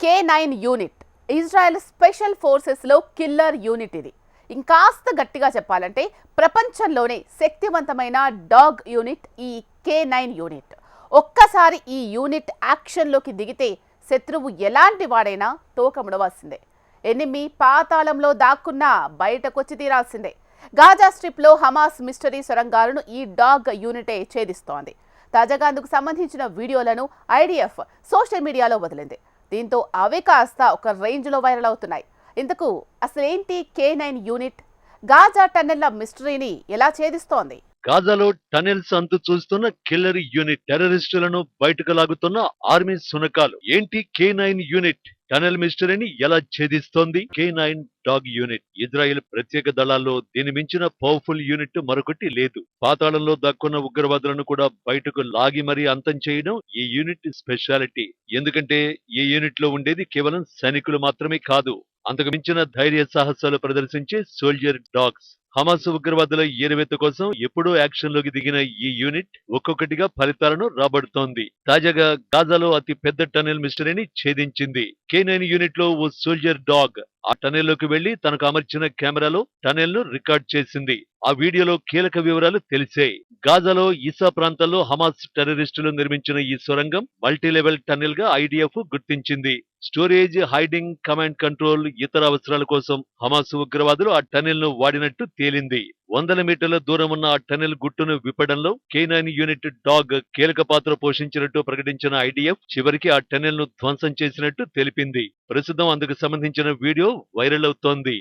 K9 unit Israel special forces లో killer unit ఇది. ఇంకాస్త గట్టిగా చెప్పాలంటే ప్రపంచంలోనే శక్తివంతమైన డాగ్ యూనిట్ ఈ K9 యూనిట్. ఒక్కసారి ఈ యూనిట్ యాక్షన్లోకి దిగితే శత్రువు ఎలాంటి వాడైనా తోకముడవాల్సిందే. ఎనిమి పాతాళంలో దాక్కున్నా బయటకొచ్చి తీరాల్సిందే. గాజా స్ట్రిప్లో హమాస్ మిస్టరీ సొరంగాలను ఈ డాగ్ యూనిటే ఛేదిస్తోంది. తాజాగా అందుకు సంబంధించిన వీడియోలను ఐడిఎఫ్ సోషల్ మీడియాలో వదిలింది. దీంతో అవి కాస్త ఒక రేంజ్లో వైరల్ అవుతున్నాయి. ఇంతకు అసలేంటి K9 యూనిట్? గాజా టన్నెల్ల మిస్టరీని ఎలా ఛేదిస్తోంది? గాజాలో టనెల్స్ అంతు చూస్తున్న కిల్లర్ యూనిట్, టెర్రరిస్టులను బయటకు లాగుతున్న ఆర్మీ సునకాలు. ఏంటి K9 యూనిట్? టనెల్ మిస్టరీని ఎలా ఛేదిస్తోంది K9 డాగ్ యూనిట్? ఇజ్రాయెల్ ప్రత్యేక దళాల్లో దీని మించిన పవర్ఫుల్ యూనిట్ మరొకటి లేదు. పాతాళంలో దక్కున్న ఉగ్రవాదులను కూడా బయటకు లాగి మరీ అంతం చేయడం ఈ యూనిట్ స్పెషాలిటీ. ఎందుకంటే ఈ యూనిట్ లో ఉండేది కేవలం సైనికులు మాత్రమే కాదు, అంతకు మించిన ధైర్య సాహసాలు ప్రదర్శించే సోల్జర్ డాగ్స్. హమాస్ ఉగ్రవాదుల ఏరువేత కోసం ఎప్పుడూ యాక్షన్ లోకి దిగిన ఈ యూనిట్ ఒక్కొక్కటిగా ఫలితాలను రాబడుతోంది. తాజాగా గాజాలో అతి పెద్ద టనెల్ మిస్టరీని ఛేదించింది. K9 యూనిట్ లో ఓ సోల్జర్ డాగ్ ఆ టనెల్ లోకి వెళ్లి తనకు అమర్చిన కెమెరాలో టనెల్ ను రికార్డ్ చేసింది. ఆ వీడియోలో కీలక వివరాలు తెలిసాయి. గాజాలో ఇసా ప్రాంతంలో హమాస్ టెర్రరిస్టులు నిర్మించిన ఈ సొరంగం మల్టీలెవెల్ టనెల్ గా ఐడిఎఫ్ గుర్తించింది. స్టోరేజ్, హైడింగ్, కమాండ్ కంట్రోల్, ఇతర అవసరాల కోసం హమాస్ ఉగ్రవాదులు ఆ టనెల్ ను వాడినట్టు తేలింది. వందల మీటర్ల దూరం ఉన్న ఆ టనెల్ గుట్టును విప్పడంలో K9 యూనిట్ డాగ్ కీలక పాత్ర పోషించినట్టు ప్రకటించిన ఐడిఎఫ్ చివరికి ఆ టనెల్ ను ధ్వంసం చేసినట్టు తెలిపింది. ప్రస్తుతం అందుకు సంబంధించిన వీడియో వైరల్ అవుతోంది.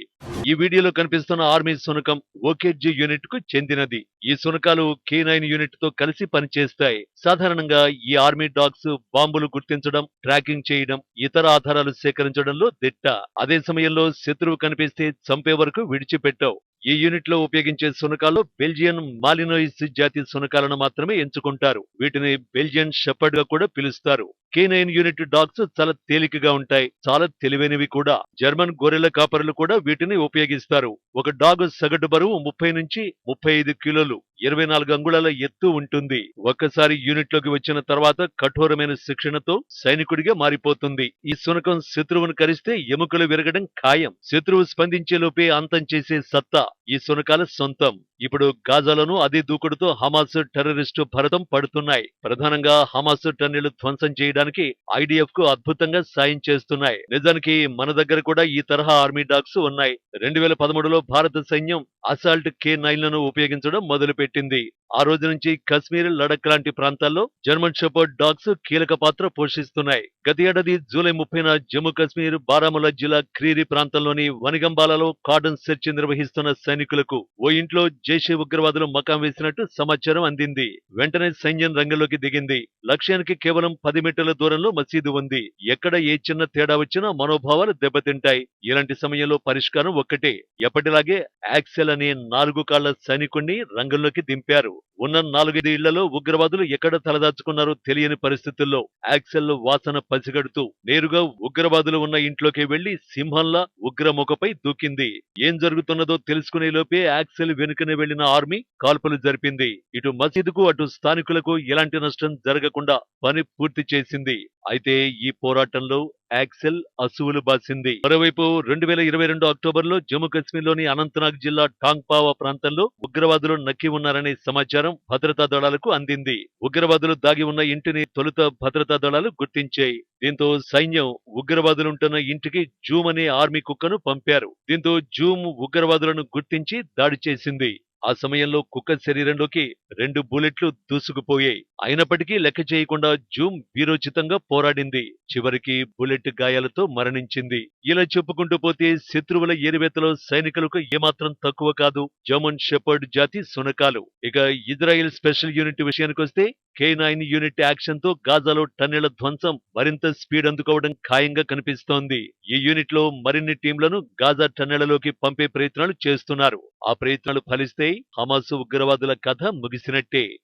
ఈ వీడియోలో కనిపిస్తున్న ఆర్మీ సునకం ఓకేజీ యూనిట్ కు చెందినది. ఈ సునకాలు K9 యూనిట్ తో కలిసి పనిచేస్తాయి. సాధారణంగా ఈ ఆర్మీ డాగ్స్ బాంబులు గుర్తించడం, ట్రాకింగ్ చేయడం, ఇతర ఆధారాలు సేకరించడంలో దిట్ట. అదే సమయంలో శత్రువు కనిపిస్తే చంపే వరకు విడిచిపెట్టవు. ఈ యూనిట్ లో ఉపయోగించే సునకాల్లో బెల్జియన్ మాలినోయిస్ జాతి సునకాలను మాత్రమే ఎంచుకుంటారు. వీటిని బెల్జియన్ షెపర్డ్ గా కూడా పిలుస్తారు. K9 యూనిట్ డాగ్స్ చాలా తేలికగా ఉంటాయి, చాలా తెలివైనవి కూడా. జర్మన్ గొర్రెల కాపరులు కూడా వీటిని ఉపయోగిస్తారు. ఒక డాగ్ సగటు బరువు 30 నుంచి 35 కిలోలు, 24 అంగుళాల ఎత్తు ఉంటుంది. ఒక్కసారి యూనిట్ లోకి వచ్చిన తర్వాత కఠోరమైన శిక్షణతో సైనికుడిగా మారిపోతుంది. ఈ సునకం శత్రువును కరిస్తే ఎముకలు విరగడం ఖాయం. శత్రువు స్పందించే లోపే అంతం చేసే సత్తా ఈ సునకాల సొంతం. ఇప్పుడు గాజాలోనూ అదే దూకుడుతో హమాస్ టెర్రరిస్టు భరతం పడుతున్నాయి. ప్రధానంగా హమాస్ టన్నెల్ ధ్వంసం చేయడానికి ఐడిఎఫ్ కు అద్భుతంగా సాయం చేస్తున్నాయి. నిజానికి మన దగ్గర కూడా ఈ తరహా ఆర్మీ డాగ్స్ ఉన్నాయి. 2013లో భారత సైన్యం అసాల్ట్ K9 లను ఉపయోగించడం మొదలుపెట్టింది. ఆ రోజు నుంచి కశ్మీర్, లడక్ లాంటి ప్రాంతాల్లో జర్మన్ షెపర్డ్ డాగ్స్ కీలక పాత్ర పోషిస్తున్నాయి. గత ఏడాది జూలై 30న జమ్మూ కశ్మీర్, బారాముల్లా జిల్లా క్రీరి ప్రాంతంలోని వనిగంబాలలో కార్డన్ సెర్చ్ నిర్వహిస్తున్న సైనికులకు ఓ ఇంట్లో జైషే ఉగ్రవాదులు మకాం వేసినట్టు సమాచారం అందింది. వెంటనే సైన్యం రంగంలోకి దిగింది. లక్ష్యానికి కేవలం 10 మీటర్ల దూరంలో మసీదు ఉంది. ఎక్కడ ఏ చిన్న తేడా వచ్చినా మనోభావాలు దెబ్బతింటాయి. ఇలాంటి సమయంలో పరిష్కారం ఒక్కటే. ఎప్పటిలాగే యాక్సెల్ అనే 4 కాళ్ల సైనికుణ్ణి రంగంలోకి దింపారు. ఉన్న 4-5 ఇళ్లలో ఉగ్రవాదులు ఎక్కడ తలదాచుకున్నారో తెలియని పరిస్థితుల్లో యాక్సెల్ వాసన పసిగడుతూ నేరుగా ఉగ్రవాదులు ఉన్న ఇంట్లోకి వెళ్లి సింహంలా ఉగ్రముఖపై దూకింది. ఏం జరుగుతున్నదో తెలుసుకునే లోపే యాక్సెల్ వెనుకనే వెళ్లిన ఆర్మీ కాల్పులు జరిపింది. ఇటు మసీదుకు, అటు స్థానికులకు ఎలాంటి నష్టం జరగకుండా పని పూర్తి చేసింది. అయితే ఈ పోరాటంలో యాక్సెల్ అసువులు బాసింది. మరోవైపు 2022 అక్టోబర్లో జమ్మూ కశ్మీర్లోని అనంతనాగ్ జిల్లా టాంగ్పావా ప్రాంతంలో ఉగ్రవాదులు నక్కి ఉన్నారనే సమాచారం భద్రతా దళాలకు అందింది. ఉగ్రవాదులు దాగి ఉన్న ఇంటిని తొలుత భద్రతా దళాలు గుర్తించాయి. దీంతో సైన్యం ఉగ్రవాదులుంటున్న ఇంటికి జూమ్ అనే ఆర్మీ కుక్కను పంపారు. దీంతో జూమ్ ఉగ్రవాదులను గుర్తించి దాడి చేసింది. ఆ సమయంలో కుక్క శరీరంలోకి 2 బుల్లెట్లు దూసుకుపోయాయి. అయినప్పటికీ లెక్క చేయకుండా జూమ్ వీరోచితంగా పోరాడింది. చివరికి బుల్లెట్ గాయాలతో మరణించింది. ఇలా చెప్పుకుంటూ పోతే శత్రువుల ఏరివేతలో సైనికులకు ఏమాత్రం తక్కువ కాదు జర్మన్ షెపర్డ్ జాతి సునకాలు. ఇక ఇజ్రాయెల్ స్పెషల్ యూనిట్ విషయానికొస్తే K9 యూనిట్ యాక్షన్ తో గాజాలో టన్నెల ధ్వంసం మరింత స్పీడ్ అందుకోవడం ఖాయంగా కనిపిస్తోంది. ఈ యూనిట్ లో మరిన్ని టీంలను గాజా టన్నెలలోకి పంపే ప్రయత్నాలు చేస్తున్నారు. ఆ ప్రయత్నాలు ఫలిస్తే హమాస్ ఉగ్రవాదుల కథ ముగిసినట్టే.